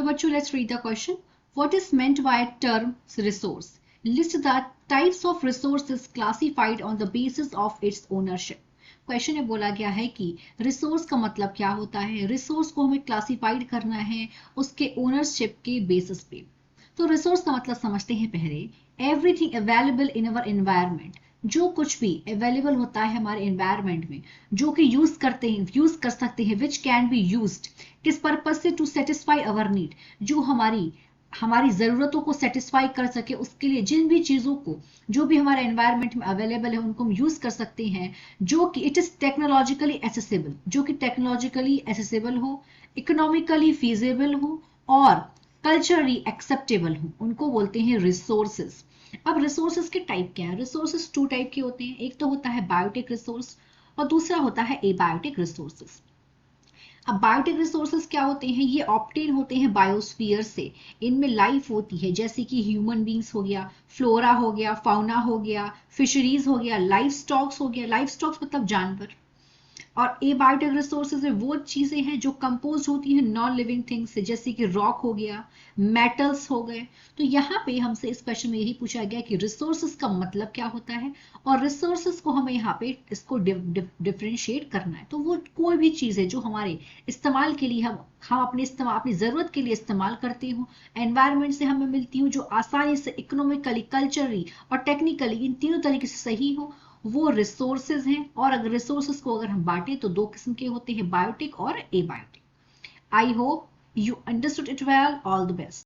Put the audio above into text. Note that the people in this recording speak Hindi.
bachcho, let's read the question. What is meant by term resource? List the types of resources classified on the basis of its ownership. Question में बोला गया है कि रिसोर्स का मतलब क्या होता है, रिसोर्स को हमें क्लासिफाइड करना है उसके ओनरशिप के बेसिस पे। तो रिसोर्स का मतलब समझते हैं पहले, everything available in our environment, जो कुछ भी अवेलेबल होता है हमारे एनवायरनमेंट में, जो कि यूज कर सकते हैं, विच कैन बी यूज्ड किस पर्पज से, टू सेटिस्फाई अवर नीड, जो हमारी जरूरतों को सेटिस्फाई कर सके, उसके लिए जिन भी चीजों को जो भी हमारे एनवायरनमेंट में अवेलेबल है उनको हम यूज कर सकते हैं, जो कि इट इज टेक्नोलॉजिकली एसेसिबल, जो कि टेक्नोलॉजिकली एसेसिबल हो, इकोनॉमिकली फीजिबल हो और कल्चरली एक्सेप्टेबल हो, उनको बोलते हैं रिसोर्सेज। अब रिसोर्सेज के टाइप क्या है? रिसोर्सेज 2 टाइप के होते हैं, एक तो होता है बायोटिक रिसोर्स और दूसरा होता है एबायोटिक रिसोर्सेज। अब बायोटिक रिसोर्सेज क्या होते हैं? ये ऑब्टेन होते हैं बायोस्फीयर से, इनमें लाइफ होती है, जैसे कि ह्यूमन बींग्स हो गया, फ्लोरा हो गया, फाउना हो गया, फिशरीज हो गया, लाइफ स्टॉक्स हो गया, लाइफ स्टॉक्स मतलब जानवर। और एबायोटिक रिसोर्सेज में वो चीजें हैं जो कंपोज होती हैं नॉन लिविंग थिंग्स से, जैसे कि रॉक हो गया, मेटल्स हो गए। तो यहाँ पे हमसे इस क्वेश्चन में यही पूछा गया कि रिसोर्सेज का मतलब क्या होता है और रिसोर्सेज को हमें यहाँ पे इसको डिफरेंशिएट करना है। तो वो कोई भी चीज है जो हमारे इस्तेमाल के लिए हम अपनी जरूरत के लिए इस्तेमाल करते हो, एनवायरनमेंट से हमें मिलती हो, जो आसानी से इकोनॉमिकली, कल्चरली और टेक्निकली इन तीनों तरीके से सही हो, वो रिसोर्सेज हैं। और अगर रिसोर्सेज को अगर हम बांटें तो 2 किस्म के होते हैं, बायोटिक और abiotic. I hope you understood it well. All the best.